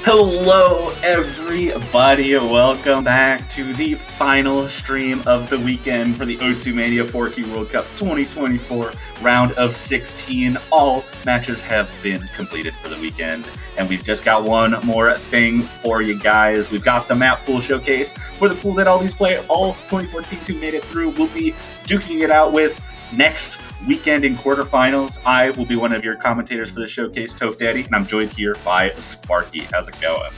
Hello, everybody. Welcome back to the final stream of the weekend for the Osu Mania 4Q World Cup 2024 round of 16. All matches have been completed for the weekend, and we've just got one more thing for you guys. We've got the Mappool Showcase for the pool that all 24 teams who made it through will be duking it out with next weekend in quarterfinals. I will be one of your commentators for the showcase, Toph Daddy, and I'm joined here by Sparky. How's it going?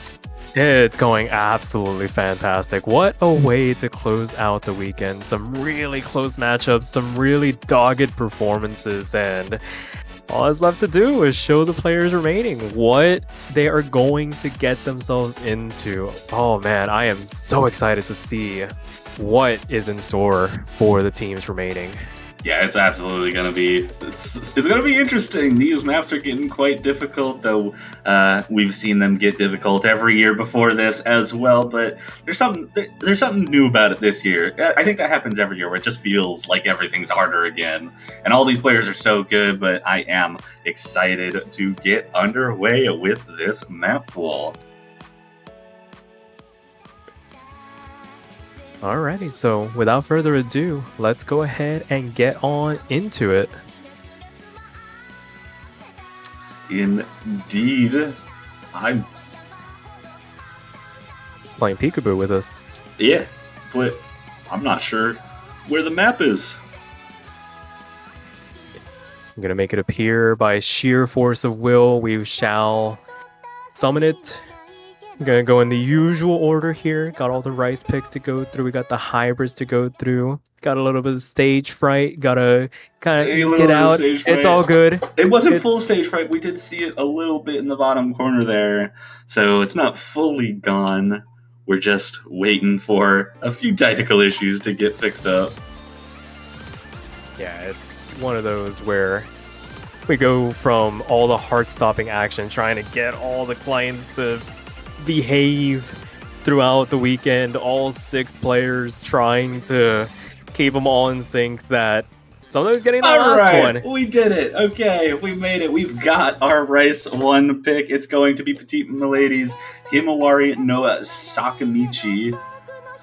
It's going absolutely fantastic. What a way to close out the weekend. Some really close matchups, some really dogged performances, and all that's left to do is show the players remaining what they are going to get themselves into. Oh man, I am so excited to see what is in store for the teams remaining. Yeah, it's absolutely gonna be it's gonna be interesting. These maps are getting quite difficult, though. We've seen them get difficult every year before this as well. But there's something new about it this year. I think that happens every year, where it just feels like everything's harder again. And all these players are so good, but I am excited to get underway with this map pool. Alrighty, so without further ado, let's go ahead and get on into it. Indeed. I'm playing peekaboo with us. Yeah, but I'm not sure where the map is. I'm gonna make it appear by sheer force of will. We shall summon it. I'm gonna go in the usual order here. Got all the rice picks to go through. We got the hybrids to go through. Got a little bit of stage fright. Gotta kind of get out. It's all good. It wasn't full stage fright. We did see it a little bit in the bottom corner there. So it's not fully gone. We're just waiting for a few technical issues to get fixed up. Yeah, it's one of those where we go from all the heart-stopping action, trying to get all the clients to behave throughout the weekend, all 6 players trying to keep them all in sync, that somebody's getting the last one. We did it. Okay, we made it. We've got our Rice 1 pick. It's going to be Petite Milady's Himawari no Sakamichi.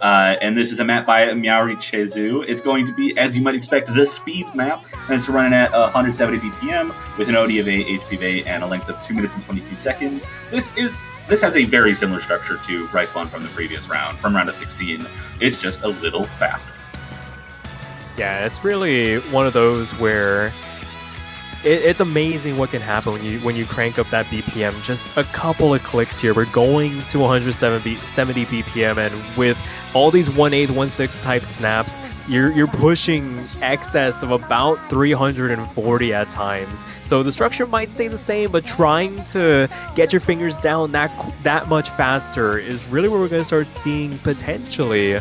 And this is a map by Miauri Chezu. It's going to be, as you might expect, the speed map, and it's running at 170 BPM with an OD of 8 HP of 8 and a length of 2 minutes and 22 seconds. This has a very similar structure to Rice 1 from the previous round, from round of 16. It's just a little faster. Yeah, it's really one of those where it's amazing what can happen when you crank up that BPM. Just a couple of clicks here. We're going to 170 BPM, and with all these 1/8, 1/6 type snaps, you're pushing excess of about 340 at times. So the structure might stay the same, but trying to get your fingers down that much faster is really where we're going to start seeing potentially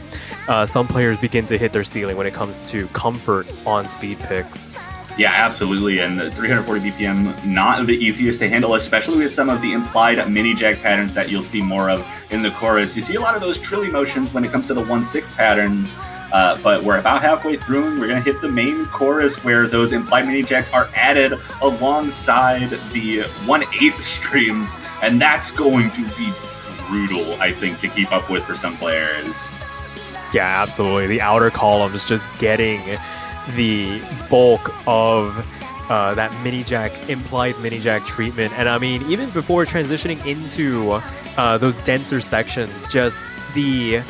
some players begin to hit their ceiling when it comes to comfort on speed picks. Yeah, absolutely, and 340 BPM, not the easiest to handle, especially with some of the implied mini-jag patterns that you'll see more of in the chorus. You see a lot of those trilly motions when it comes to the 1/6 patterns, but we're about halfway through, and we're going to hit the main chorus where those implied mini-jags are added alongside the 1/8 streams, and that's going to be brutal, I think, to keep up with for some players. Yeah, absolutely. The outer column is just getting the bulk of that implied mini-jag treatment. And I mean, even before transitioning into those denser sections, just the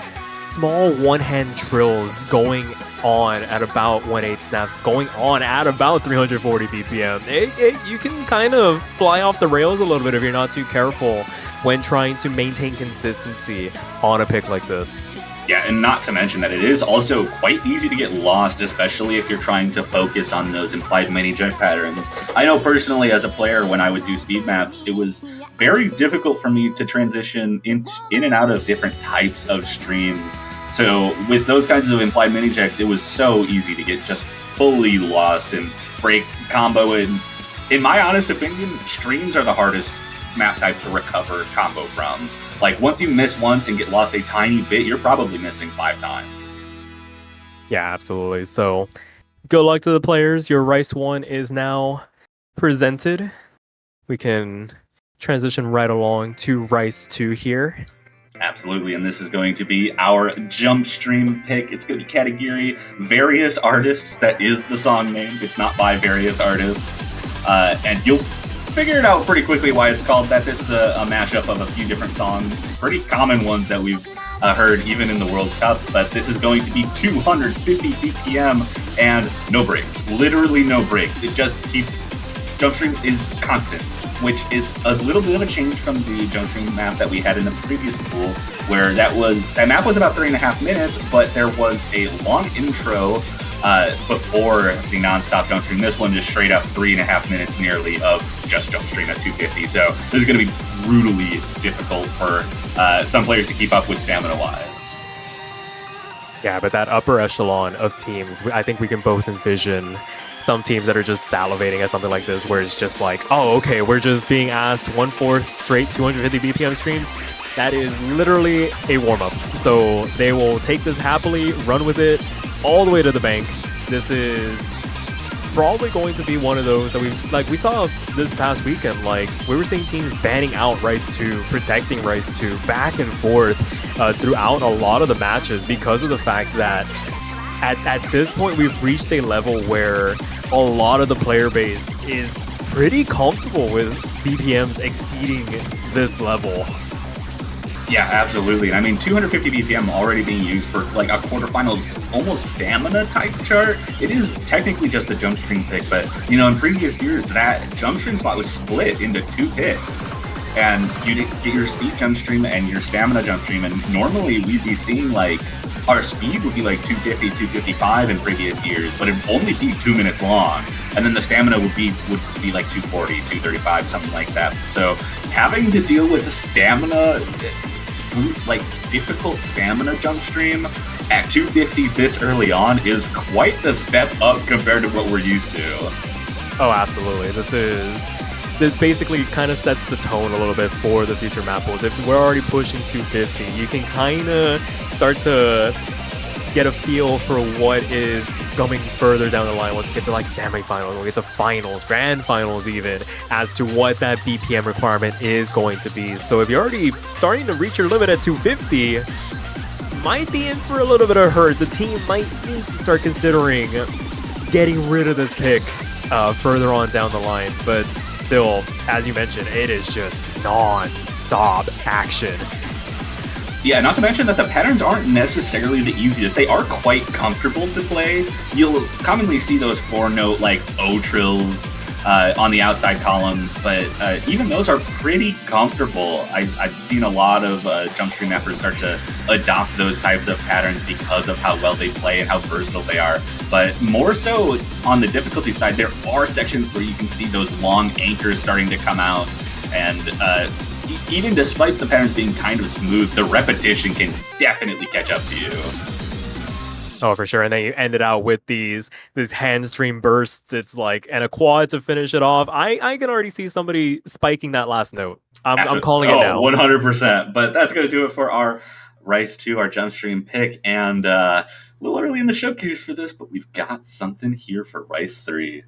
small one-hand trills going on at about 1/8 snaps, going on at about 340 BPM. You can kind of fly off the rails a little bit if you're not too careful when trying to maintain consistency on a pick like this. Yeah, and not to mention that it is also quite easy to get lost, especially if you're trying to focus on those implied mini-jet patterns. I know personally as a player, when I would do speed maps, it was very difficult for me to transition in and out of different types of streams. So with those kinds of implied mini-jets, it was so easy to get just fully lost and break combo. And in my honest opinion, streams are the hardest map type to recover combo from. Like, once you miss once and get lost a tiny bit, you're probably missing 5 times. Yeah, absolutely. So, good luck to the players. Your Rice 1 is now presented. We can transition right along to Rice 2 here. Absolutely, and this is going to be our jump stream pick. It's going to be category various artists. That is the song name. It's not by various artists. And you'll figure it out pretty quickly why it's called that. This is a mashup of a few different songs, pretty common ones that we've heard even in the World Cups, but this is going to be 250 BPM and no breaks. Literally no breaks. It just keeps... Jump stream is constant, which is a little bit of a change from the jump stream map that we had in the previous pool, where that map was about 3.5 minutes, but there was a long intro before the non-stop jump stream. This one just straight up 3.5 minutes nearly of just jump stream at 250. So this is going to be brutally difficult for some players to keep up with stamina-wise. Yeah, but that upper echelon of teams, I think we can both envision some teams that are just salivating at something like this, where it's just like, oh, okay, we're just being asked 1/4 straight 250 BPM streams. That is literally a warm-up. So they will take this happily, run with it all the way to the bank. This is probably going to be one of those that we saw this past weekend. Like, we were seeing teams banning out Rice 2, protecting Rice 2 back and forth throughout a lot of the matches, because of the fact that at this point we've reached a level where a lot of the player base is pretty comfortable with BPMs exceeding this level. Yeah, absolutely. I mean, 250 BPM already being used for like a quarterfinals almost stamina type chart. It is technically just a jump stream pick, but you know, in previous years that jump stream slot was split into 2 picks. And you get your speed jump stream and your stamina jump stream, and normally we'd be seeing like our speed would be like 250, 255 in previous years, but it'd only be 2 minutes long. And then the stamina would be like 240, 235, something like that. So having to deal with stamina, like difficult stamina jump stream at 250 this early on is quite the step up compared to what we're used to. Oh, absolutely. This basically kind of sets the tone a little bit for the future map pools. If we're already pushing 250, you can kind of start to get a feel for what is coming further down the line once we get to like semifinals, we'll get to finals, grand finals even, as to what that BPM requirement is going to be. So if you're already starting to reach your limit at 250, might be in for a little bit of hurt. The team might need to start considering getting rid of this pick further on down the line, but still, as you mentioned, it is just non-stop action. Yeah, not to mention that the patterns aren't necessarily the easiest. They are quite comfortable to play. You'll commonly see those 4-note like O trills on the outside columns, but even those are pretty comfortable. I've seen a lot of jump stream efforts start to adopt those types of patterns because of how well they play and how versatile they are. But more so on the difficulty side, there are sections where you can see those long anchors starting to come out, and even despite the patterns being kind of smooth, the repetition can definitely catch up to you. Oh, for sure. And then you ended out with these hand stream bursts. It's like, and a quad to finish it off. I can already see somebody spiking that last note. I'm calling it now. 100%. But that's going to do it for our Rice 2, our jump stream pick. And a little early in the showcase for this, but we've got something here for Rice 3.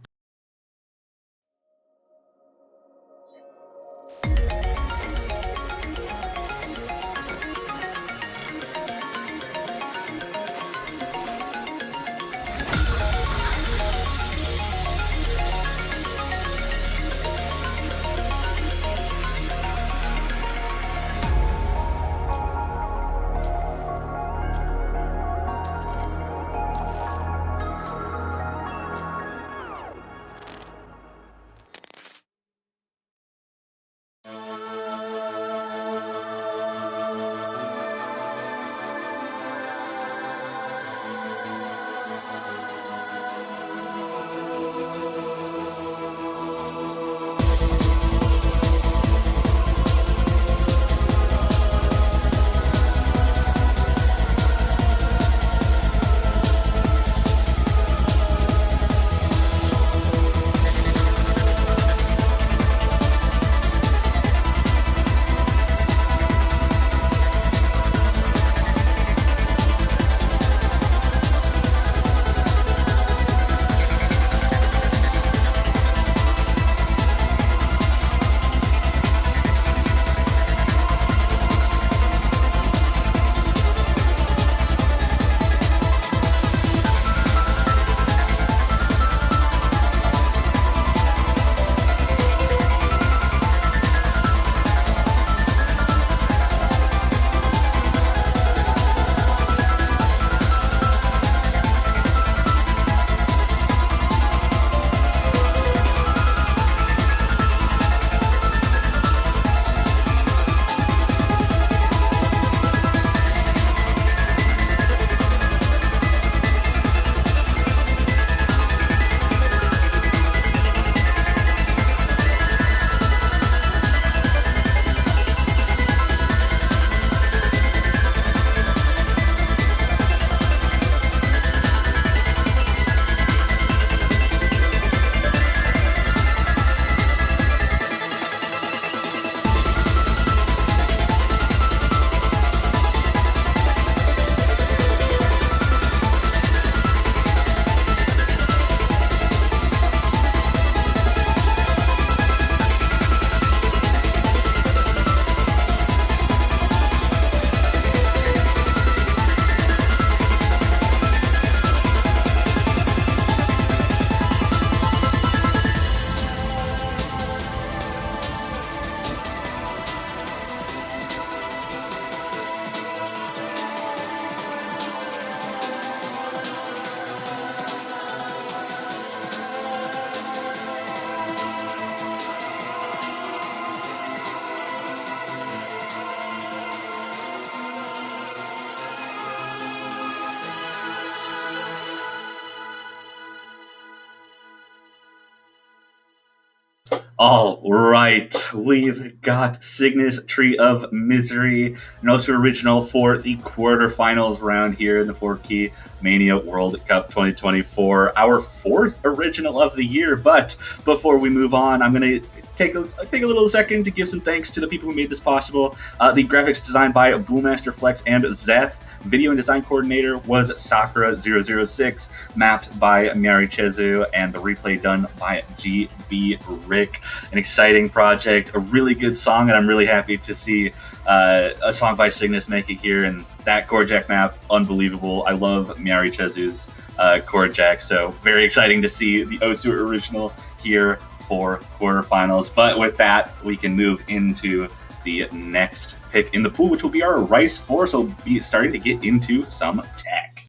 All right, we've got Cygnus Tree of Misery, and also original for the quarterfinals round here in the 4-key Mania World Cup 2024. Our fourth original of the year, but before we move on, I'm going to take a little second to give some thanks to the people who made this possible. The graphics designed by Boommaster Flex and Zeth. Video and design coordinator was Sakura006, mapped by Miari Chezu, and the replay done by GB Rick. An exciting project, a really good song, and I'm really happy to see a song by Cygnus make it here. And that Korjak map, unbelievable. I love Miari Chezu's Korjak, so very exciting to see the Osu original here for quarterfinals. But with that, we can move into the next pick in the pool, which will be our Rice 4, so we'll be starting to get into some tech.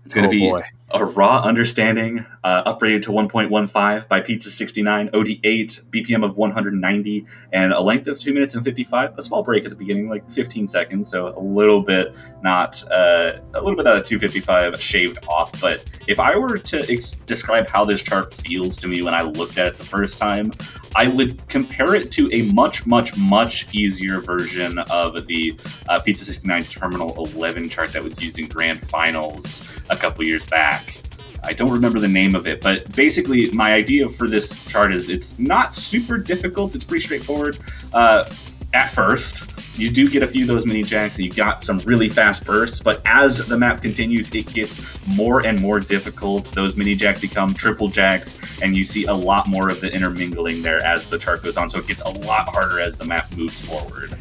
It's going to be a raw understanding, uprated to 1.15 by Pizza69, OD8, BPM of 190, and a length of 2 minutes and 55. A small break at the beginning, like 15 seconds, so a little bit out of 255 shaved off. But if I were to describe how this chart feels to me when I looked at it the first time, I would compare it to a much, much, much easier version of the Pizza69 Terminal 11 chart that was used in Grand Finals a couple years back. I don't remember the name of it, but basically my idea for this chart is it's not super difficult. It's pretty straightforward. At first, you do get a few of those mini jacks, and you got some really fast bursts, but as the map continues, it gets more and more difficult. Those mini jacks become triple jacks, and you see a lot more of the intermingling there as the chart goes on, so it gets a lot harder as the map moves forward.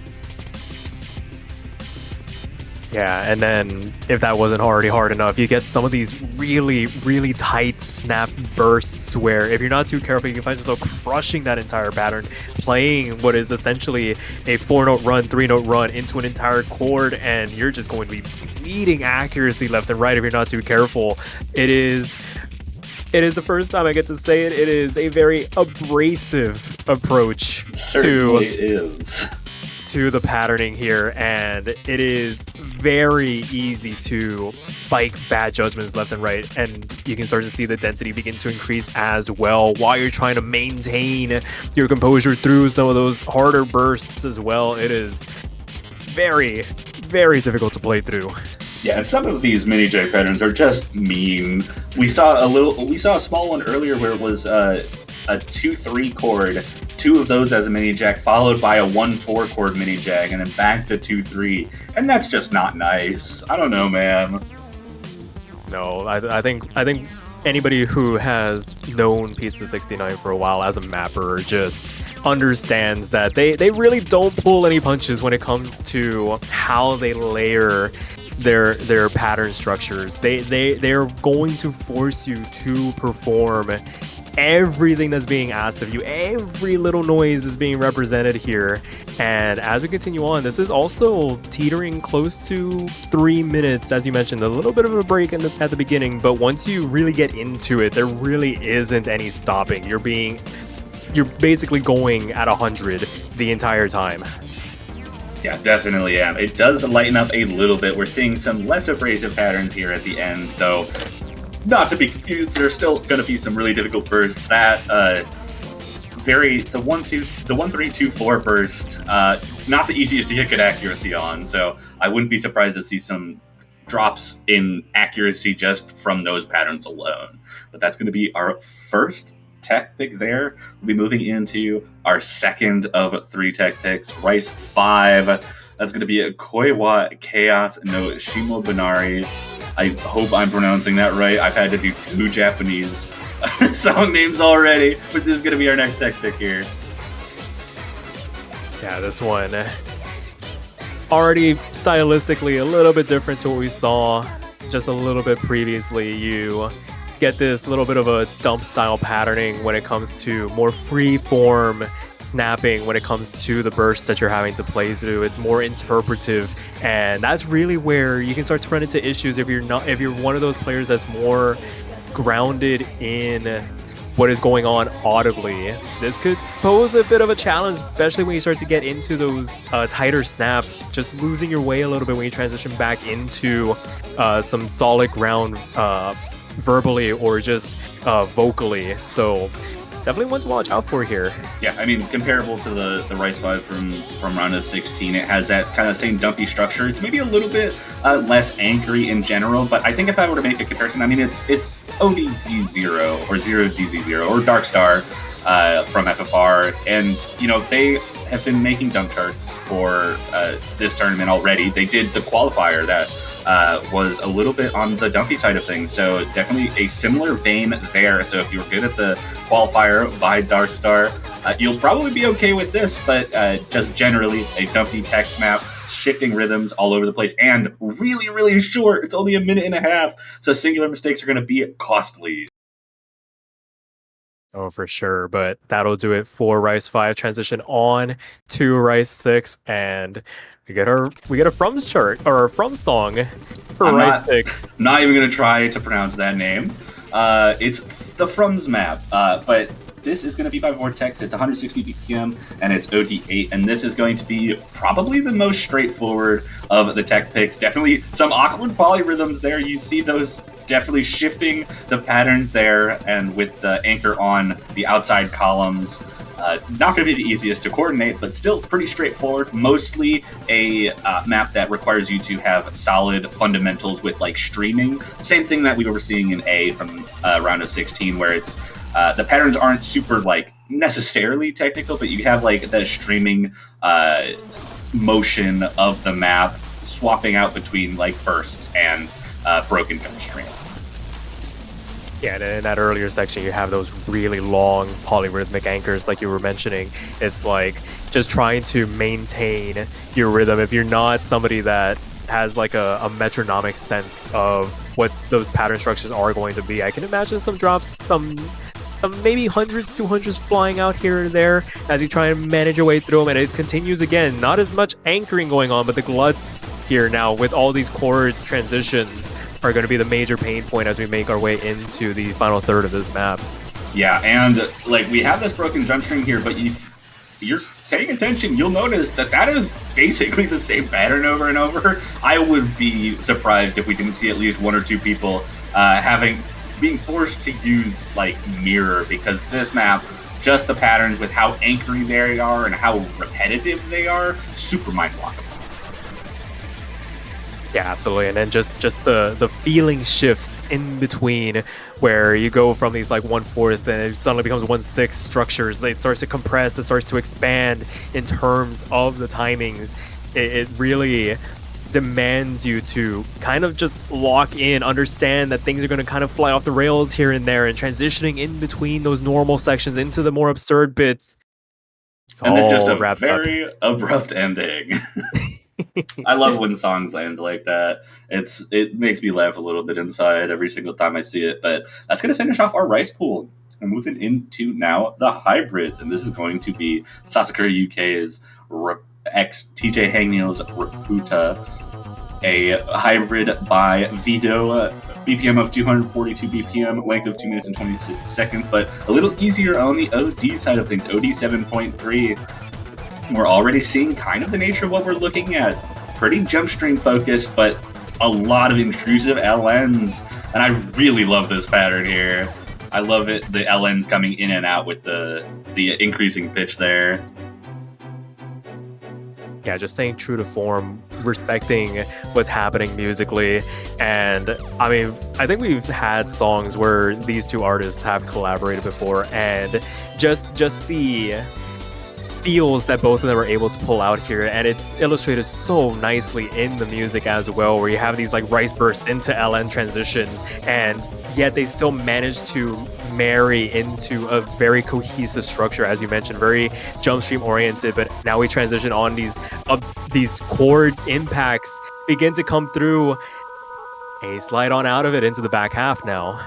Yeah, and then if that wasn't already hard enough, you get some of these really, really tight snap bursts where if you're not too careful, you can find yourself crushing that entire pattern, playing what is essentially a 4-note run, 3-note run into an entire chord, and you're just going to be bleeding accuracy left and right if you're not too careful. It is the first time I get to say it. It is a very abrasive approach to the patterning here, and it is very easy to spike bad judgments left and right, and you can start to see the density begin to increase as well while you're trying to maintain your composure through some of those harder bursts as well. It is very, very difficult to play through. Yeah, and some of these mini J patterns are just mean. We saw a small one earlier where it was a 2-3 chord, two of those as a mini jack, followed by a 1-4 chord mini jack, and then back to 2-3, and that's just not nice. I don't know, man. No, I think anybody who has known Pizza69 for a while as a mapper just understands that they really don't pull any punches when it comes to how they layer their pattern structures. They're going to force you to perform everything that's being asked of you. Every little noise is being represented here, and as we continue on, this is also teetering close to 3 minutes, as you mentioned. A little bit of a break at the beginning, but once you really get into it, there really isn't any stopping. You're basically going at 100 the entire time. Yeah, definitely am. It does lighten up a little bit. We're seeing some less abrasive patterns here at the end, though. Not to be confused, there's still going to be some really difficult bursts. That the 1-3-2-4 burst, not the easiest to get good accuracy on. So I wouldn't be surprised to see some drops in accuracy just from those patterns alone. But that's going to be our first tech pick there. We'll be moving into our second of 3 tech picks, Rice 5. That's going to be a Koiwa Chaos no Shimobinari. I hope I'm pronouncing that right. I've had to do 2 Japanese song names already, but this is going to be our next tech pick here. Yeah, this one already stylistically a little bit different to what we saw just a little bit previously. You get this little bit of a dump style patterning when it comes to more free form snapping when it comes to the bursts that you're having to play through. It's more interpretive, and that's really where you can start to run into issues if you're one of those players that's more grounded in what is going on audibly. This could pose a bit of a challenge, especially when you start to get into those tighter snaps, just losing your way a little bit when you transition back into some solid ground verbally or just vocally. So definitely one to watch out for here. Yeah, I mean, comparable to the Rice 5 from round of 16, it has that kind of same dumpy structure. It's maybe a little bit less anchory in general, but I think if I were to make a comparison, I mean, it's ODZ0 or 0DZ0 or Dark Star from FFR, and, you know, they have been making dump charts for this tournament already. They did the qualifier that was a little bit on the dumpy side of things, so definitely a similar vein there. So if you were good at the qualifier by Dark Star, you'll probably be okay with this, but just generally a dumpy tech map, shifting rhythms all over the place, and really, really short. It's only a minute and a half, so singular mistakes are going to be costly. Oh, for sure. But that'll do it for Rice 5. Transition on to Rice 6, and we get our Frums chart, or our From song for Rice 6. Not even going to try to pronounce that name. It's the Frums map, but this is going to be by Vortex. It's 160 BPM, and it's OD8, and this is going to be probably the most straightforward of the tech picks. Definitely some awkward polyrhythms there. You see those definitely shifting the patterns there, and with the anchor on the outside columns. Not going to be the easiest to coordinate, but still pretty straightforward. Mostly a map that requires you to have solid fundamentals with like streaming. Same thing that we were seeing in A from round of 16, where it's the patterns aren't super like necessarily technical, but you have like the streaming motion of the map swapping out between like bursts and broken jump stream. Yeah, and in that earlier section, you have those really long polyrhythmic anchors like you were mentioning. It's like just trying to maintain your rhythm. If you're not somebody that has like a metronomic sense of what those pattern structures are going to be, I can imagine some drops, some maybe hundreds, 200s flying out here and there as you try and manage your way through them. And it continues again, not as much anchoring going on, but the gluts here now with all these chord transitions are going to be the major pain point as we make our way into the final third of this map. Yeah, and like we have this broken jump string here, but you're paying attention, you'll notice that that is basically the same pattern over and over. I would be surprised if we didn't see at least one or two people being forced to use like mirror, because this map, just the patterns with how anchoring they are and how repetitive they are, super mind-blockable. Yeah, absolutely. And then just the feeling shifts in between, where you go from these like 1/4 and it suddenly becomes 1/6 structures. It starts to compress, it starts to expand in terms of the timings. It really demands you to kind of just lock in, understand that things are going to kind of fly off the rails here and there, and transitioning in between those normal sections into the more absurd bits. And then just a very abrupt ending. I love when songs land like that. It makes me laugh a little bit inside every single time I see it. But that's going to finish off our Rice pool. We're moving into now the hybrids, and this is going to be Sasakura UK's X TJ Hangneil's Raputa, a hybrid by Vito, BPM of 242 BPM, length of 2 minutes and 26 seconds, but a little easier on the OD side of things, OD 7.3. We're already seeing kind of the nature of what we're looking at. Pretty jump string focused, but a lot of intrusive LNs. And I really love this pattern here. I love it, the LNs coming in and out with the increasing pitch there. Yeah, just staying true to form, respecting what's happening musically. And I mean, I think we've had songs where these two artists have collaborated before, and just the feels that both of them are able to pull out here, and it's illustrated so nicely in the music as well, where you have these like rice bursts into LN transitions, and yet they still manage to marry into a very cohesive structure, as you mentioned, very jump stream oriented. But now we transition on these chord impacts begin to come through, and you slide on out of it into the back half now.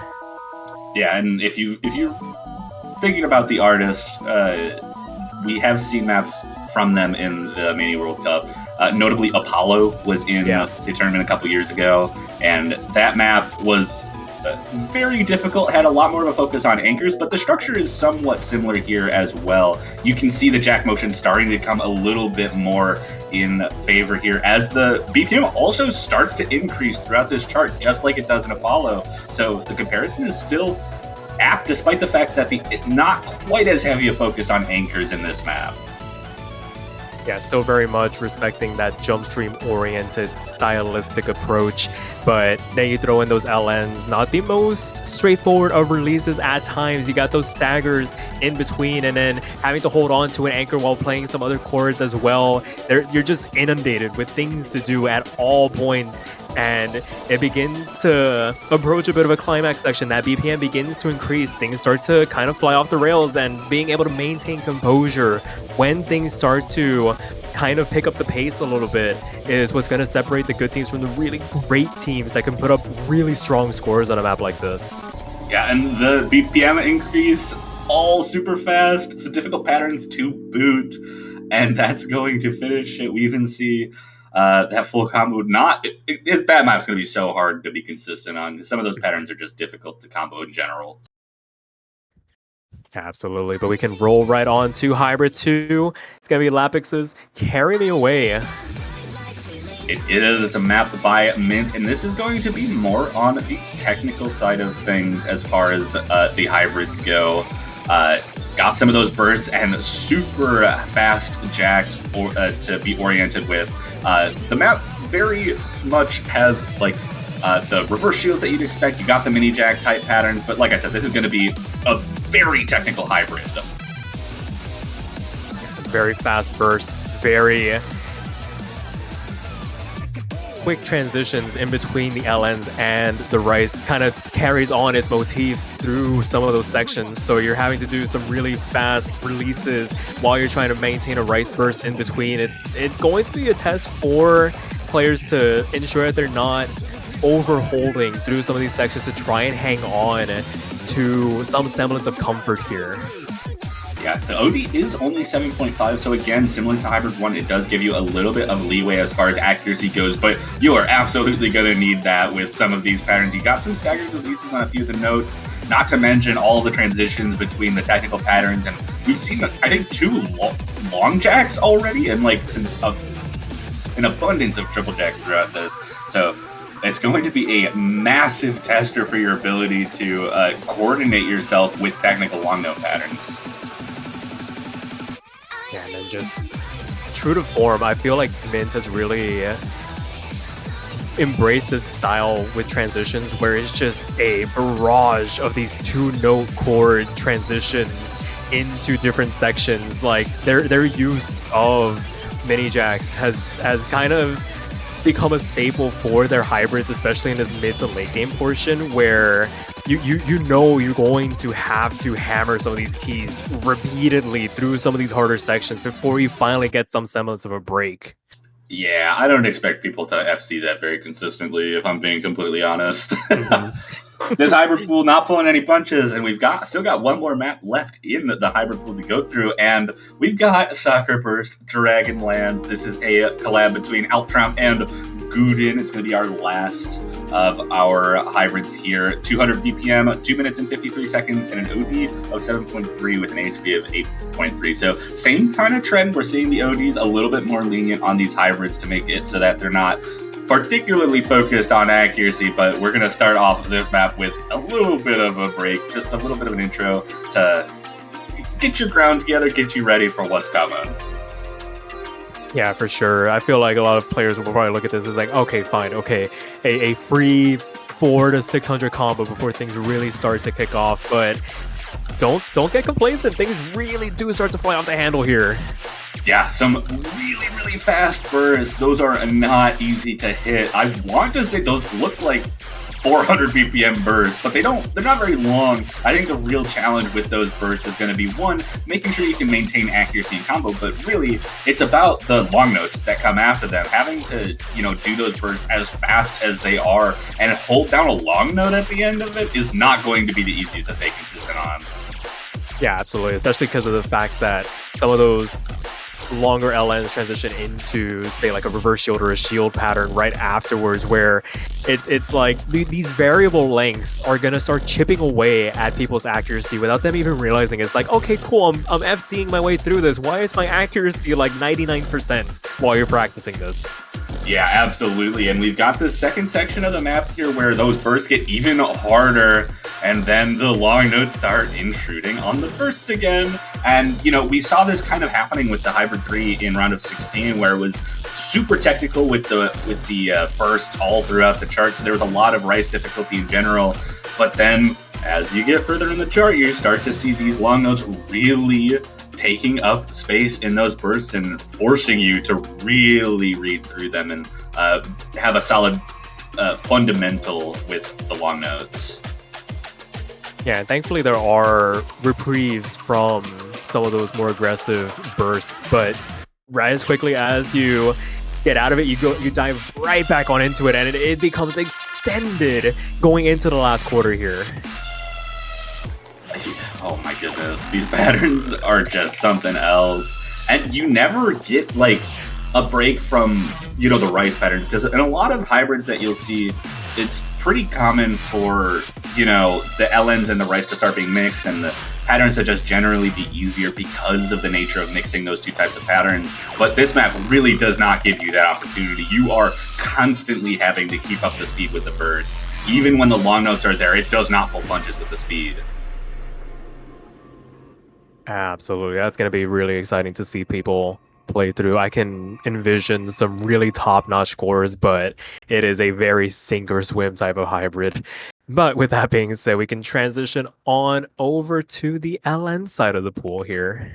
Yeah, and if you're thinking about the artist, we have seen maps from them in the Mania World Cup. Notably, Apollo was in the tournament a couple years ago, and that map was very difficult, had a lot more of a focus on anchors, but the structure is somewhat similar here as well. You can see the jack motion starting to come a little bit more in favor here as the BPM also starts to increase throughout this chart, just like it does in Apollo. So the comparison is still apt, despite the fact that not quite as heavy a focus on anchors in this map. Yeah, still very much respecting that jump stream oriented stylistic approach, but then you throw in those LNs, not the most straightforward of releases at times. You got those staggers in between, and then having to hold on to an anchor while playing some other chords as well. You're just inundated with things to do at all points, and it begins to approach a bit of a climax section. That BPM begins to increase, things start to kind of fly off the rails, and being able to maintain composure when things start to kind of pick up the pace a little bit is what's going to separate the good teams from the really great teams that can put up really strong scores on a map like this. Yeah, and the BPM increase all super fast, so difficult patterns to boot, and that's going to finish it. We even see that full combo that map's going to be so hard to be consistent on, because some of those patterns are just difficult to combo in general. Absolutely, but we can roll right on to Hybrid 2. It's going to be Lapix's Carry Me Away. It is. It's a map by Mint, and this is going to be more on the technical side of things as far as the hybrids go. Got some of those bursts and super fast jacks to be oriented with. The map very much has like the reverse shields that you'd expect. You got the mini jack type patterns, but like I said, this is going to be a very technical hybrid. Some very fast bursts, very quick transitions in between the LNs and the Rice, kind of carries on its motifs through some of those sections. So you're having to do some really fast releases while you're trying to maintain a Rice burst in between. It's going to be a test for players to ensure that they're not overholding through some of these sections to try and hang on to some semblance of comfort here. Yeah, the OD is only 7.5, so again, similar to Hybrid 1, it does give you a little bit of leeway as far as accuracy goes, but you are absolutely going to need that with some of these patterns. You got some staggered releases on a few of the notes, not to mention all the transitions between the technical patterns, and we've seen, I think, 2 long jacks already, and like an abundance of triple jacks throughout this, so it's going to be a massive tester for your ability to coordinate yourself with technical long note patterns. Yeah, and then just true to form, I feel like Mint has really embraced this style with transitions where it's just a barrage of these 2-note chord transitions into different sections. Like their use of mini jacks has kind of become a staple for their hybrids, especially in this mid to late game portion where you know you're going to have to hammer some of these keys repeatedly through some of these harder sections before you finally get some semblance of a break. Yeah, I don't expect people to FC that very consistently, if I'm being completely honest. This hybrid pool not pulling any punches, and we've still got one more map left in the hybrid pool to go through, and we've got Soccer Burst Dragonlands. This is a collab between Altramp and Guden. It's going to be our last of our hybrids here. 200 BPM, 2 minutes and 53 seconds, and an OD of 7.3 with an HP of 8.3. So same kind of trend. We're seeing the ODs a little bit more lenient on these hybrids to make it so that they're not particularly focused on accuracy, but we're going to start off this map with a little bit of a break, just a little bit of an intro to get your ground together, get you ready for what's coming. Yeah, for sure. I feel like a lot of players will probably look at this as like, okay, fine, okay, a free 400 to 600 combo before things really start to kick off, but don't get complacent. Things really do start to fly off the handle here. Yeah, some really, really fast bursts. Those are not easy to hit. I want to say those look like 400 BPM bursts, but they're not very long. I think the real challenge with those bursts is going to be, one, making sure you can maintain accuracy and combo, but really it's about the long notes that come after them. Having to, do those bursts as fast as they are and hold down a long note at the end of it is not going to be the easiest to stay consistent on. Yeah, absolutely, especially because of the fact that some of those longer LNs transition into, say, like a reverse shield or a shield pattern right afterwards, where it's like these variable lengths are going to start chipping away at people's accuracy without them even realizing. It's like, okay, cool, I'm FCing my way through this. Why is my accuracy like 99% while you're practicing this? Yeah, absolutely. And we've got the second section of the map here where those bursts get even harder, and then the long notes start intruding on the bursts again. And, you know, we saw this kind of happening with the Hybrid 3 in round of 16, where it was super technical with the bursts all throughout the chart. So there was a lot of Rice difficulty in general. But then, as you get further in the chart, you start to see these long notes really taking up space in those bursts and forcing you to really read through them and have a solid fundamental with the long notes. Yeah, and thankfully there are reprieves from some of those more aggressive bursts, but right as quickly as you get out of it, you dive right back on into it, and it becomes extended going into the last quarter here. Oh my goodness, these patterns are just something else. And you never get like a break from, you know, the Rice patterns, because in a lot of hybrids that you'll see, it's pretty common for, you know, the LNs and the Rice to start being mixed and the patterns to just generally be easier because of the nature of mixing those two types of patterns. But this map really does not give you that opportunity. You are constantly having to keep up the speed with the bursts. Even when the long notes are there, it does not pull punches with the speed. Absolutely. That's going to be really exciting to see people play through. I can envision some really top-notch scores, but it is a very sink or swim type of hybrid. But with that being said, we can transition on over to the LN side of the pool here.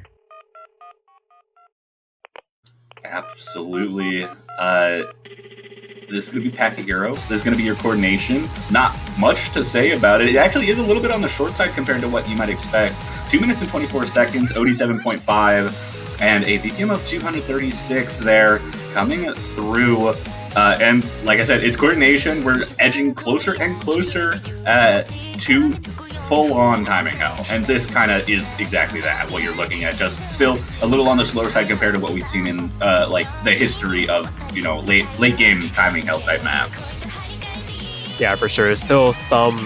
Absolutely. This is going to be Packet Hero. This is going to be your coordination. Not much to say about it. It actually is a little bit on the short side compared to what you might expect. 2 minutes and 24 seconds, OD 7.5, and a BPM of 236 there coming through. And like I said, it's coordination. We're edging closer and closer to full-on timing hell. And this kind of is exactly that, what you're looking at. Just still a little on the slower side compared to what we've seen in like the history of, you know, late game timing hell type maps. Yeah, for sure. There's still some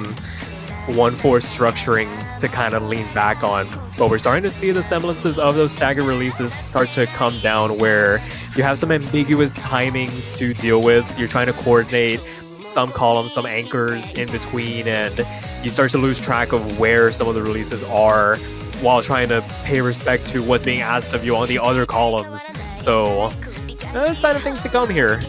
1-4 structuring to kind of lean back on, but we're starting to see the semblances of those staggered releases start to come down, where you have some ambiguous timings to deal with. You're trying to coordinate some columns, some anchors in between, and you start to lose track of where some of the releases are while trying to pay respect to what's being asked of you on the other columns. So, side of things to come here.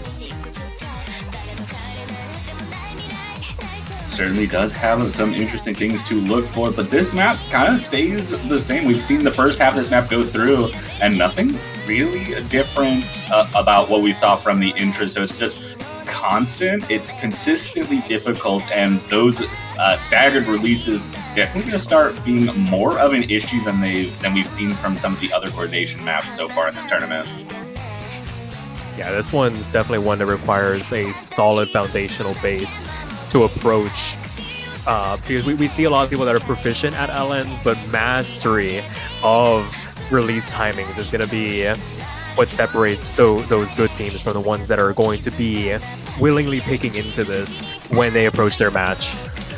Certainly does have some interesting things to look for, but this map kind of stays the same. We've seen the first half of this map go through, and nothing really different about what we saw from the intro. So it's just constant, it's consistently difficult, and those staggered releases definitely going to start being more of an issue than we've seen from some of the other coordination maps so far in this tournament. Yeah, this one's definitely one that requires a solid foundational base to approach, because we see a lot of people that are proficient at LNs, but mastery of release timings is going to be what separates those good teams from the ones that are going to be willingly picking into this when they approach their match.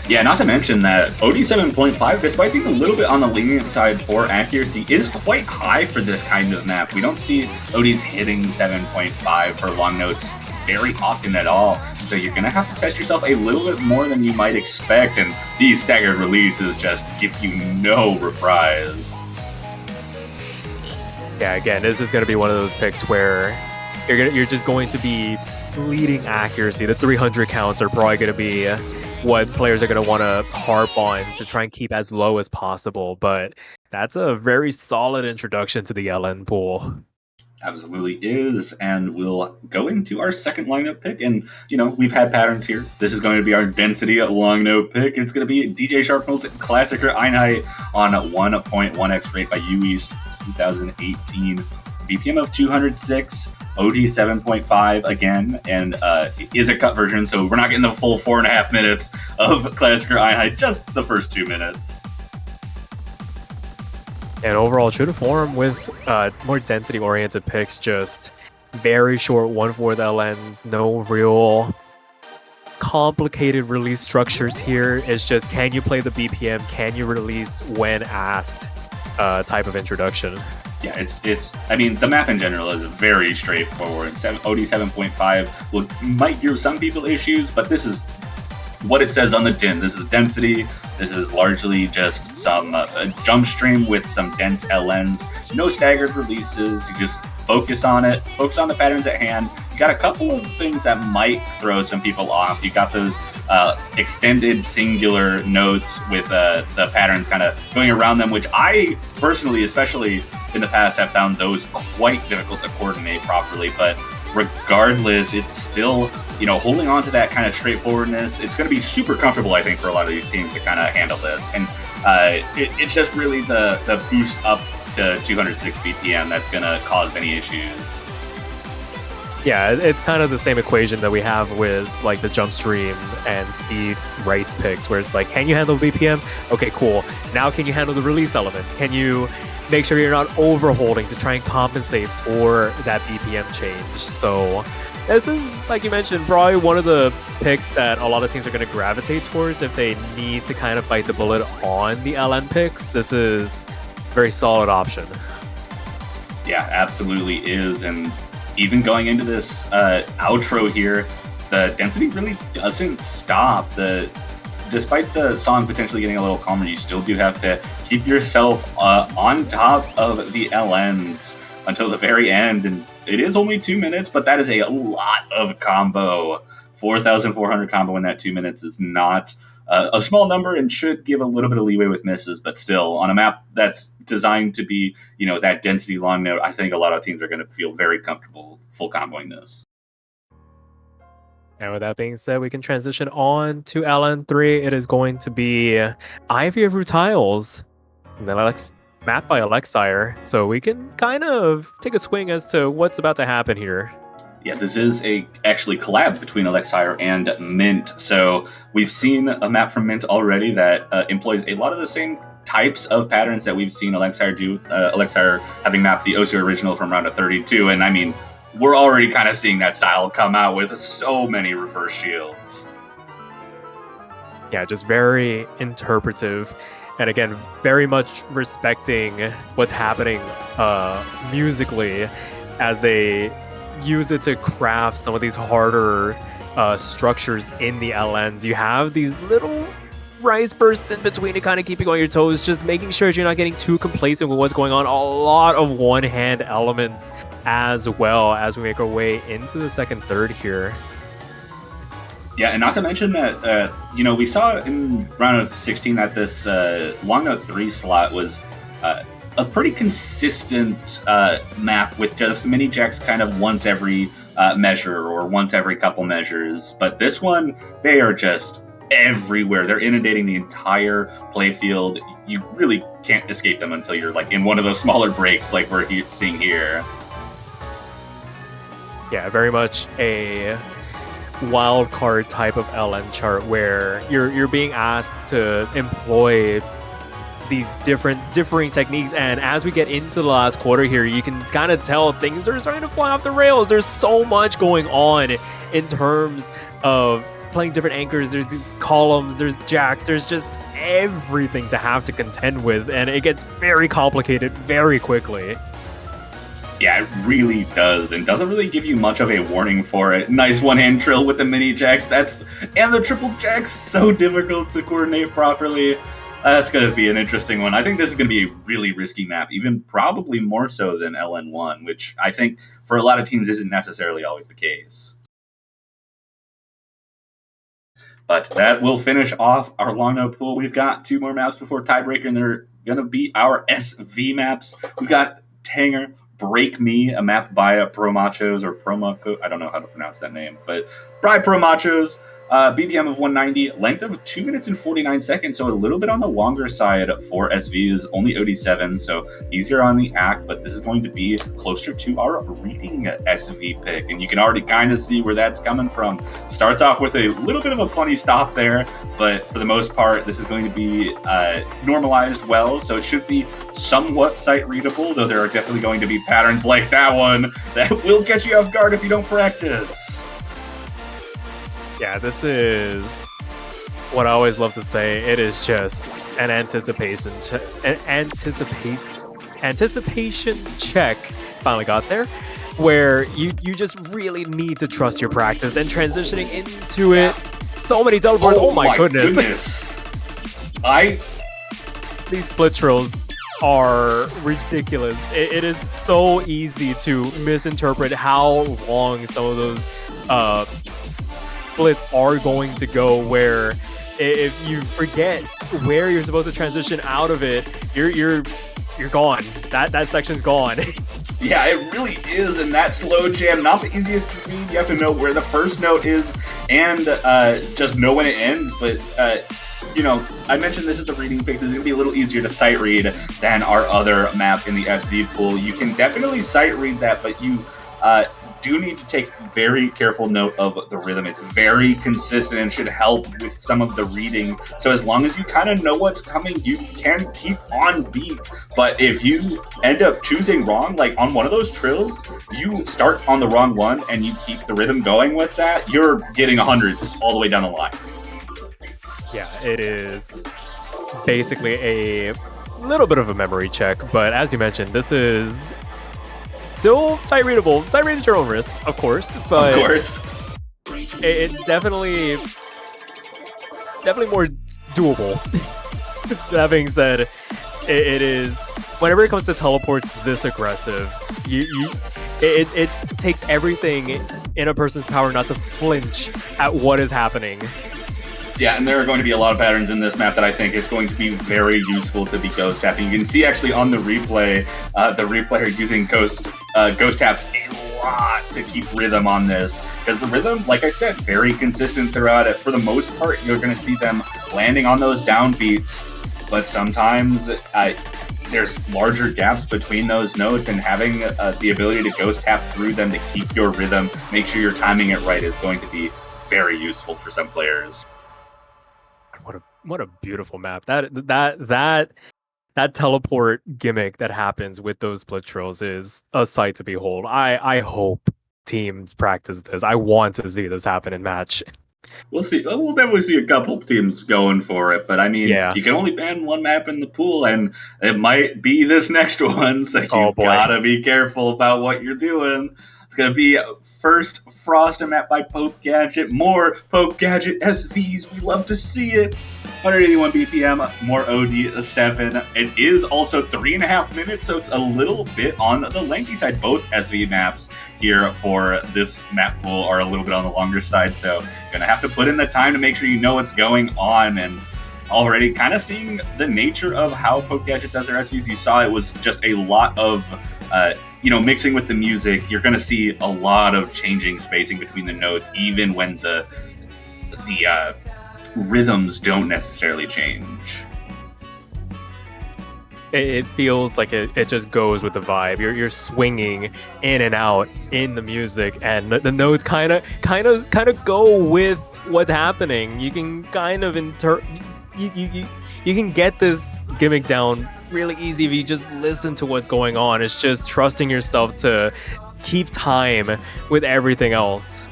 Yeah, not to mention that OD 7.5, despite being a little bit on the lenient side for accuracy, is quite high for this kind of map. We don't see ODs hitting 7.5 for long notes very often at all, so you're gonna have to test yourself a little bit more than you might expect, and these staggered releases just give you no reprise. Yeah, again, this is gonna be one of those picks where you're just going to be bleeding accuracy. The 300 counts are probably gonna be what players are gonna want to harp on to try and keep as low as possible, but that's a very solid introduction to the LN pool. Absolutely is, and we'll go into our second lineup pick, and you know, we've had patterns here. This is going to be our density long note pick. It's going to be DJ Sharpnell's Klassiker Einheit on 1.1x rate by U East 2018, BPM of 206, OD 7.5 again, and it is a cut version, so we're not getting the full 4.5 minutes of Klassiker Einheit, just the first 2 minutes. And overall, true to form with more density-oriented picks, just very short 1/4 LNs, no real complicated release structures here. It's just, can you play the BPM, can you release when asked type of introduction. Yeah, I mean, the map in general is very straightforward. OD 7.5 might give some people issues, but this is what it says on the tin. This is density. This is largely just some jump stream with some dense LNs. No staggered releases. You just focus on it. Focus on the patterns at hand. You got a couple of things that might throw some people off. You got those extended singular notes with the patterns kind of going around them, which I personally, especially in the past, have found those quite difficult to coordinate properly. But regardless, it's still, holding on to that kind of straightforwardness. It's going to be super comfortable, I think, for a lot of these teams to kind of handle this. And it's just really the boost up to 206 BPM that's going to cause any issues. Yeah, it's kind of the same equation that we have with like the jump stream and speed rice picks, where it's like, can you handle BPM? Okay, cool. Now can you handle the release element? Can you make sure you're not overholding to try and compensate for that BPM change? So this is, like you mentioned, probably one of the picks that a lot of teams are going to gravitate towards if they need to kind of bite the bullet on the LN picks. This is a very solid option. Yeah, absolutely is. And even going into this outro here, the density really doesn't stop. Despite the song potentially getting a little calmer, you still do have to keep yourself on top of the LNs until the very end. And it is only 2 minutes, but that is a lot of combo. 4,400 combo in that 2 minutes is not a small number and should give a little bit of leeway with misses, but still on a map that's designed to be, that density long note, I think a lot of teams are going to feel very comfortable full comboing this. And with that being said, we can transition on to LN3. It is going to be Ivy of Rutiles, mapped by Alexire. So we can kind of take a swing as to what's about to happen here. Yeah, this is actually collab between Alexire and Mint. So we've seen a map from Mint already that employs a lot of the same types of patterns that we've seen Alexire do. Alexire having mapped the Osu original from round of 32. And I mean, we're already kind of seeing that style come out with so many reverse shields. Yeah, just very interpretive. And again, very much respecting what's happening musically as they use it to craft some of these harder structures in the LNs. You have these little rice bursts in between to kind of keep you on your toes, just making sure you're not getting too complacent with what's going on. A lot of one-hand elements as well as we make our way into the second third here. Yeah, and not to mention that, we saw in round of 16 that this long note 3 slot was a pretty consistent map with just mini jacks kind of once every measure or once every couple measures. But this one, they are just everywhere. They're inundating the entire playfield. You really can't escape them until you're like in one of those smaller breaks like we're seeing here. Yeah, very much a wild card type of LN chart where you're being asked to employ these differing techniques, and as we get into the last quarter here, you can kind of tell things are starting to fly off the rails. There's so much going on in terms of playing different anchors. There's these columns, there's jacks, there's just everything to have to contend with, and it gets very complicated very quickly. Yeah, it really does, and doesn't really give you much of a warning for it. Nice one-hand trill with the mini jacks, and the triple jacks, so difficult to coordinate properly. That's going to be an interesting one. I think this is going to be a really risky map, even probably more so than LN1, which I think for a lot of teams isn't necessarily always the case. But that will finish off our long note pool. We've got 2 more maps before tiebreaker, and they're going to be our SV maps. We've got Tanger, Break Me, a map by Promachos or Promaco. I don't know how to pronounce that name, but by Promachos. BPM of 190, length of 2 minutes and 49 seconds, so a little bit on the longer side for SVs, only OD7, so easier on the act, but this is going to be closer to our reading SV pick, and you can already kind of see where that's coming from. Starts off with a little bit of a funny stop there, but for the most part, this is going to be normalized well, so it should be somewhat sight readable, though there are definitely going to be patterns like that one that will get you off guard if you don't practice. Yeah, this is what I always love to say. It is just an anticipation anticipation check. Finally got there. Where you just really need to trust your practice and transitioning into it. So many teleports. Oh my goodness. These split trills are ridiculous. It is so easy to misinterpret how long some of those splits are going to go, where if you forget where you're supposed to transition out of it, you're gone. That section's gone. Yeah, it really is, and that slow jam, not the easiest to read. You have to know where the first note is and just know when it ends, but I mentioned this is the reading pick. This is going to be a little easier to sight read than our other map in the SV pool. You can definitely sight read that, but you do need to take very careful note of the rhythm. It's very consistent and should help with some of the reading. So as long as you kind of know what's coming, you can keep on beat. But if you end up choosing wrong, like on one of those trills, you start on the wrong one and you keep the rhythm going with that, you're getting hundreds all the way down the line. Yeah, it is basically a little bit of a memory check, but as you mentioned, this is still sight readable. Sight read at your own risk, of course, but of course, it's definitely more doable. That being said, it is, whenever it comes to teleports this aggressive, it takes everything in a person's power not to flinch at what is happening. Yeah, and there are going to be a lot of patterns in this map that I think is going to be very useful to be ghost tapping. You can see actually on the replay, the replayer using ghost taps a lot to keep rhythm on this. Because the rhythm, like I said, very consistent throughout it. For the most part, you're going to see them landing on those downbeats, but sometimes there's larger gaps between those notes, and having the ability to ghost tap through them to keep your rhythm, make sure you're timing it right, is going to be very useful for some players. What a beautiful map. That teleport gimmick that happens with those split trills is a sight to behold. I hope teams practice this. I want to see this happen in match. We'll see. We'll definitely see a couple teams going for it, but I mean, You can only ban one map in the pool, and it might be this next one, so you gotta be careful about what you're doing. It's going to be first Frost map by Pope Gadget. More Pope Gadget SVs. We love to see it. 181 BPM, more OD7. It is also 3.5 minutes, so it's a little bit on the lengthy side. Both SV maps here for this map pool are a little bit on the longer side, so you're going to have to put in the time to make sure you know what's going on. And already kind of seeing the nature of how Poke Gadget does their SVs, you saw it was just a lot of mixing with the music. You're going to see a lot of changing spacing between the notes, even when the rhythms don't necessarily change. It feels like it just goes with the vibe. You're swinging in and out in the music, and the notes kind of go with what's happening. You can kind of you can get this gimmick down really easy if you just listen to what's going on. It's just trusting yourself to keep time with everything else.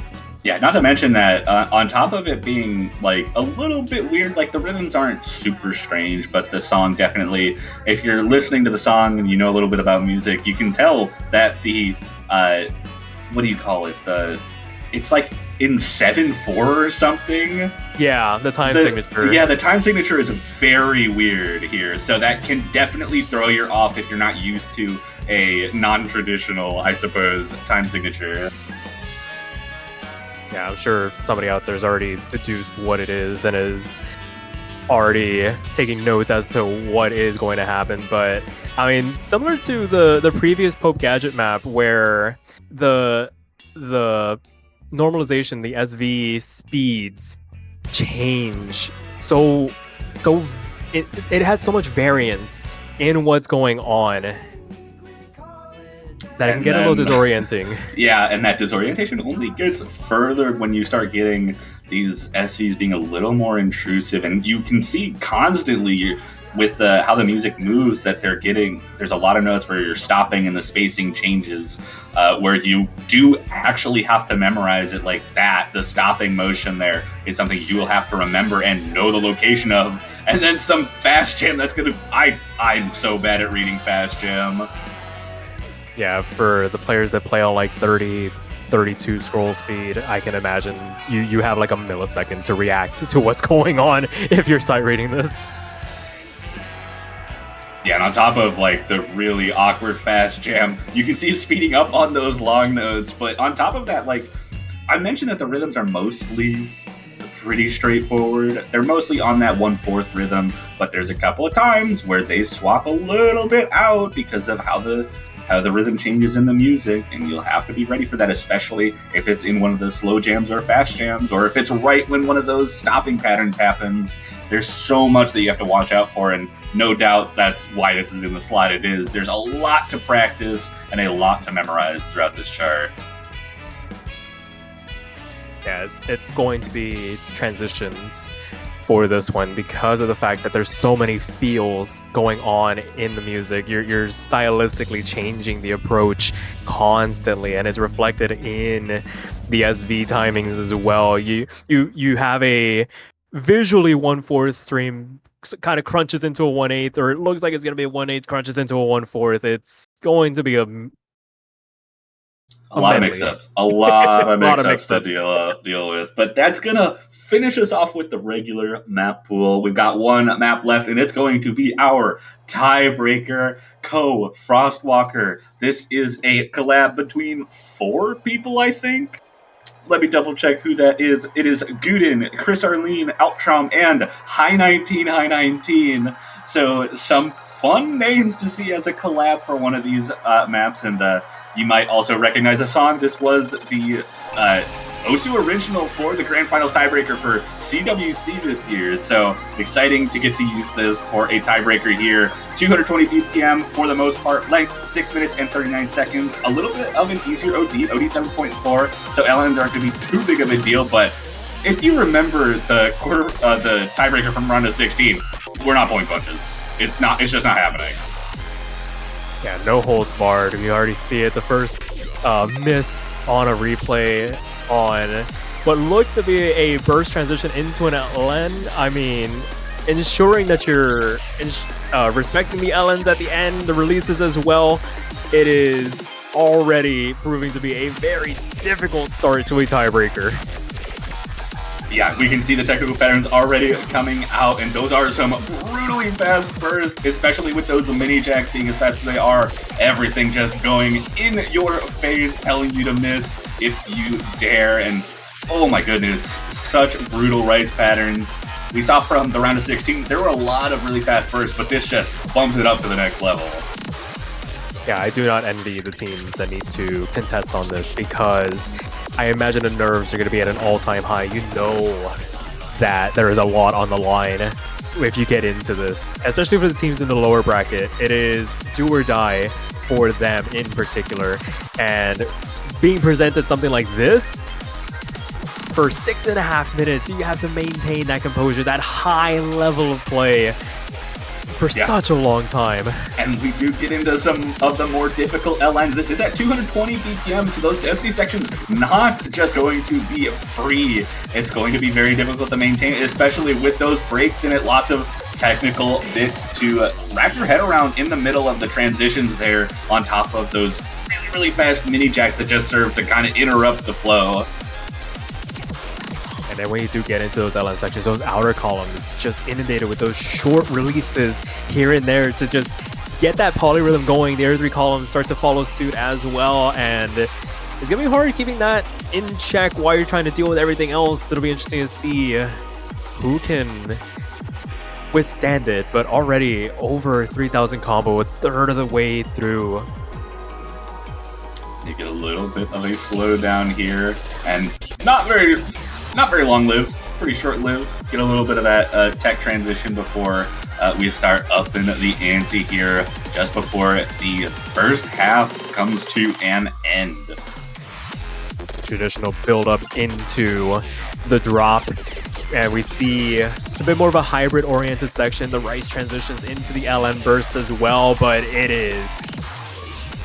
Yeah, not to mention that on top of it being like a little bit weird, like the rhythms aren't super strange, but the song definitely, if you're listening to the song and you know a little bit about music, you can tell that the what do you call it? It's like in 7/4 or something. Yeah, the time signature. Yeah, the time signature is very weird here, so that can definitely throw you off if you're not used to a non-traditional, I suppose, time signature. Yeah, I'm sure somebody out there has already deduced what it is and is already taking notes as to what is going to happen. But I mean, similar to the previous Pope Gadget map, where the normalization, the SV speeds change so it has so much variance in what's going on that it can get a little disorienting. Yeah, and that disorientation only gets further when you start getting these SVs being a little more intrusive, and you can see constantly with how the music moves that there's a lot of notes where you're stopping and the spacing changes, where you do actually have to memorize it like that. The stopping motion there is something you will have to remember and know the location of and then some fast jam that's gonna. I'm so bad at reading fast jam. Yeah, for the players that play on like 30, 32 scroll speed, I can imagine you have like a millisecond to react to what's going on if you're sight reading this. Yeah, and on top of like the really awkward fast jam, you can see speeding up on those long notes. But on top of that, like I mentioned that the rhythms are mostly pretty straightforward. They're mostly on that 1/4 rhythm, but there's a couple of times where they swap a little bit out because of how the rhythm changes in the music, and you'll have to be ready for that, especially if it's in one of the slow jams or fast jams, or if it's right when one of those stopping patterns happens. There's so much that you have to watch out for, and no doubt that's why this is in the slot it is. There's a lot to practice and a lot to memorize throughout this chart. Yeah, it's going to be transitions for this one because of the fact that there's so many feels going on in the music. You're stylistically changing the approach constantly, and it's reflected in the SV timings as well. You have a visually 1/4 stream kind of crunches into a 1/8, or it looks like it's going to be a 1/8 crunches into a 1/4. It's going to be a lot of mix-ups. A lot of mix-ups to deal with. But that's going to finish us off with the regular map pool. We've got one map left, and it's going to be our tiebreaker, Frostwalker. This is a collab between 4 people, I think. Let me double check who that is. It is Guden, Chris Arlene, Outrom, and High19. So some fun names to see as a collab for one of these maps, and you might also recognize a song. This was the Osu original for the Grand Finals tiebreaker for CWC this year. So exciting to get to use this for a tiebreaker here. 220 BPM for the most part, length 6 minutes and 39 seconds. A little bit of an easier OD 7.4, so LNs aren't going to be too big of a deal. But if you remember the tiebreaker from round of 16, we're not pulling punches. It's just not happening. Yeah, no holds barred. We already see it. The first miss on a replay on what looked to be a burst transition into an LN. I mean, ensuring that you're respecting the LNs at the end, the releases as well. It is already proving to be a very difficult start to a tiebreaker. Yeah, we can see the technical patterns already coming out, and those are some brutally fast bursts, especially with those mini jacks being as fast as they are. Everything just going in your face, telling you to miss if you dare, and oh my goodness, such brutal rise patterns. We saw from the round of 16, there were a lot of really fast bursts, but this just bumps it up to the next level. Yeah, I do not envy the teams that need to contest on this, because I imagine the nerves are going to be at an all-time high. You know that there is a lot on the line if you get into this, especially for the teams in the lower bracket. It is do or die for them in particular, and being presented something like this for 6.5 minutes, you have to maintain that composure, that high level of play for such a long time. And we do get into some of the more difficult LNs. This is at 220 BPM, so those density sections not just going to be free. It's going to be very difficult to maintain, especially with those breaks in it. Lots of technical bits to wrap your head around in the middle of the transitions there, on top of those really, really fast mini jacks that just serve to kind of interrupt the flow. And then when you do get into those LN sections, those outer columns just inundated with those short releases here and there to just get that polyrhythm going. The other 3 columns start to follow suit as well, and it's going to be hard keeping that in check while you're trying to deal with everything else. It'll be interesting to see who can withstand it, but already over 3,000 combo, a third of the way through. You get a little bit of a slowdown here, and not very long-lived, pretty short-lived. Get a little bit of that tech transition before we start upping the ante here, just before the first half comes to an end. Traditional build-up into the drop, and we see a bit more of a hybrid-oriented section. The Rice transitions into the LN burst as well, but it is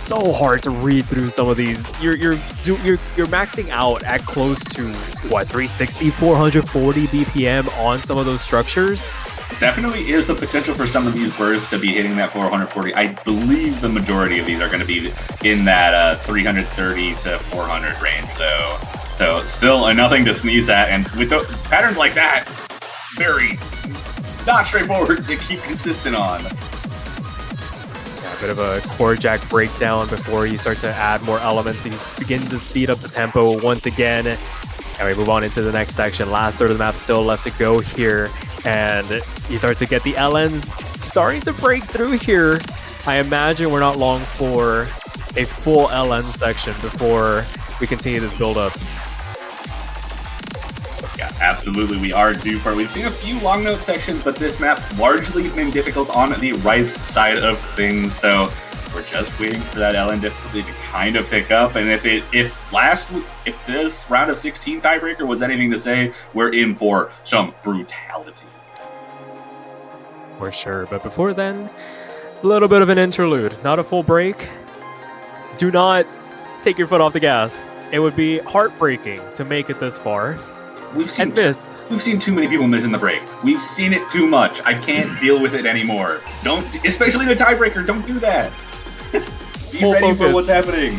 so hard to read through some of these. You're maxing out at close to what, 360, 440 BPM on some of those structures. definitely is the potential for some of these bursts to be hitting that 440. I believe the majority of these are going to be in that 330 to 400 range, though. So still nothing to sneeze at, and with patterns like that, very not straightforward to keep consistent on. Yeah, a bit of a core jack breakdown before you start to add more elements. These begin to speed up the tempo once again. And we move on into the next section. Last third of the map still left to go here. And you start to get the LNs starting to break through here. I imagine we're not long for a full LN section before we continue this build-up. Yeah, absolutely, we are due for it. We've seen a few long note sections, but this map largely been difficult on the right side of things, so we're just waiting for that LN difficulty to kind of pick up. And if this round of 16 tiebreaker was anything to say, we're in for some brutality. For sure, but before then, a little bit of an interlude, not a full break. Do not take your foot off the gas. It would be heartbreaking to make it this far. We've seen too many people missing the break. We've seen it too much. I can't deal with it anymore. Don't, especially the tiebreaker, don't do that. Be ready for what's happening.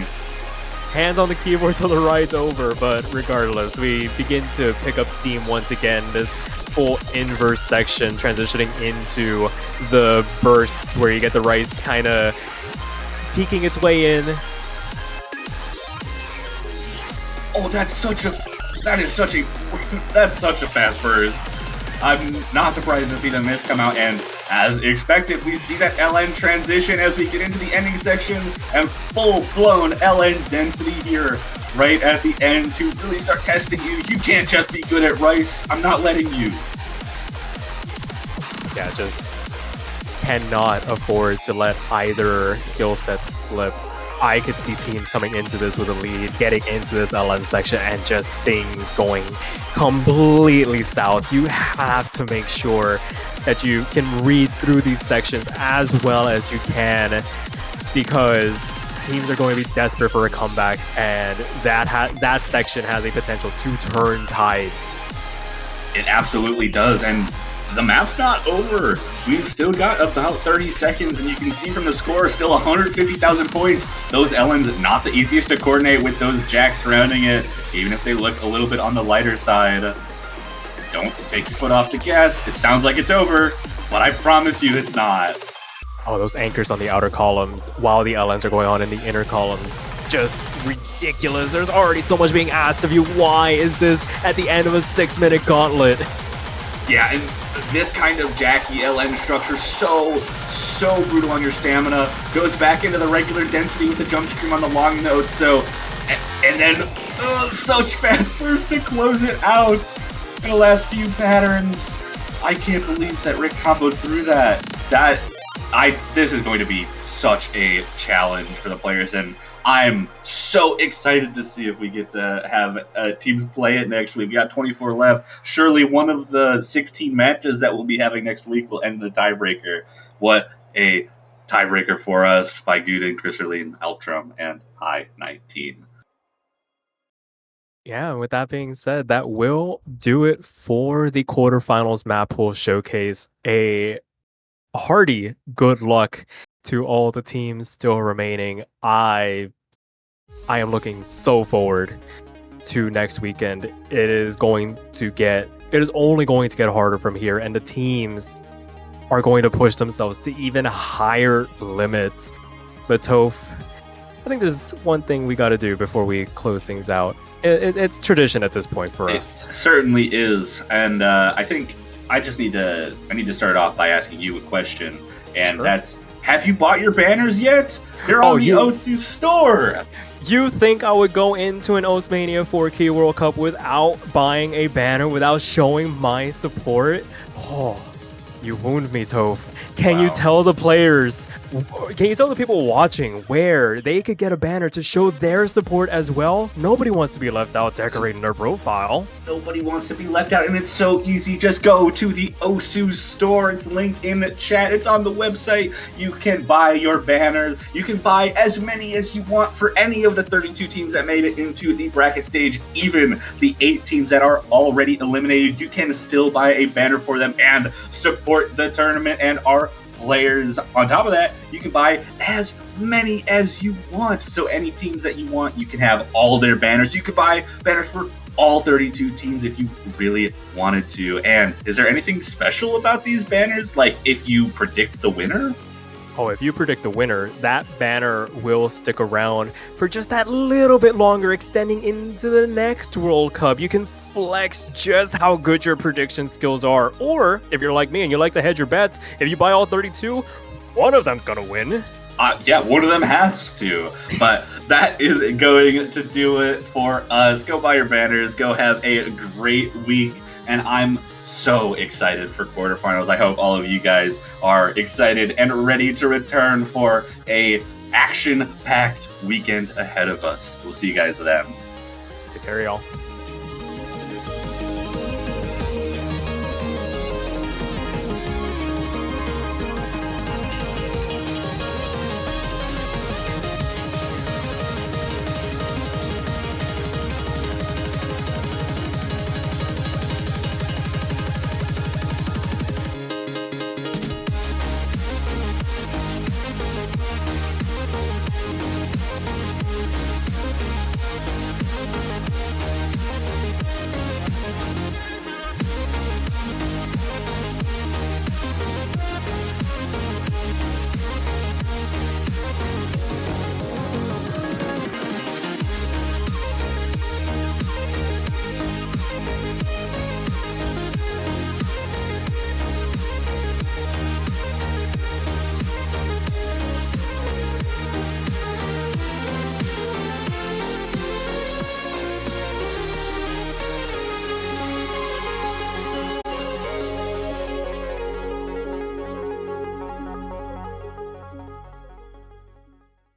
Hands on the keyboard till the ride's over, but regardless, we begin to pick up steam once again. This full inverse section transitioning into the burst where you get the rice kind of peeking its way in. Oh, that's such a fast burst. I'm not surprised to see the miss come out, and as expected, we see that LN transition as we get into the ending section, and full-blown LN density here right at the end to really start testing you. You can't just be good at rice. I'm not letting you. Yeah, just cannot afford to let either skill set slip. I could see teams coming into this with a lead, getting into this LN section, and just things going completely south. You have to make sure that you can read through these sections as well as you can, because teams are going to be desperate for a comeback, and that section has a potential to turn tides. It absolutely does, and the map's not over. We've still got about 30 seconds, and you can see from the score, still 150,000 points. Those LNs, not the easiest to coordinate with those jacks surrounding it, even if they look a little bit on the lighter side. Don't take your foot off the gas. It sounds like it's over, but I promise you it's not. Oh, those anchors on the outer columns while the LNs are going on in the inner columns. Just ridiculous. There's already so much being asked of you. Why is this at the end of a 6-minute gauntlet? Yeah, and this kind of jacky LN structure, so brutal on your stamina, goes back into the regular density with the jump stream on the long notes, so, and then, such fast burst to close it out in the last few patterns. I can't believe that Rick comboed through that. This is going to be such a challenge for the players, and I'm so excited to see if we get to have teams play it next week. We got 24 left. Surely one of the 16 matches that we'll be having next week will end the tiebreaker. What a tiebreaker for us by Guden, Chriserline, Altrum, and High 19. Yeah, with that being said, that will do it for the Quarterfinals Mappool Showcase. A hearty good luck to all the teams still remaining. I am looking so forward to next weekend. It is only going to get harder from here, and the teams are going to push themselves to even higher limits. But Toph, I think there's one thing we got to do before we close things out. It's tradition at this point for us. It certainly is, and I think I need to start off by asking you a question, and sure. That's, have you bought your banners yet? They're on the Osu store. You think I would go into an Mania 4K World Cup without buying a banner, without showing my support? Oh, you wound me, Toph. Can you tell the players, can you tell the people watching where they could get a banner to show their support as well? Nobody wants to be left out decorating their profile. Nobody wants to be left out, and it's so easy. Just go to the Osu store. It's linked in the chat. It's on the website. You can buy your banners. You can buy as many as you want for any of the 32 teams that made it into the bracket stage. Even the 8 teams that are already eliminated, you can still buy a banner for them and support support the tournament and our players. On top of that, you can buy as many as you want. So any teams that you want, you can have all their banners. You could buy banners for all 32 teams if you really wanted to. And is there anything special about these banners? Like if you predict the winner? Oh, if you predict the winner, that banner will stick around for just that little bit longer, extending into the next World Cup. You can flex just how good your prediction skills are. Or, if you're like me and you like to hedge your bets, if you buy all 32, one of them's gonna win. Yeah, one of them has to. But that is going to do it for us. Go buy your banners. Go have a great week. And I'm so excited for quarterfinals. I hope all of you guys are excited and ready to return for a action-packed weekend ahead of us. We'll see you guys then. Take care, y'all.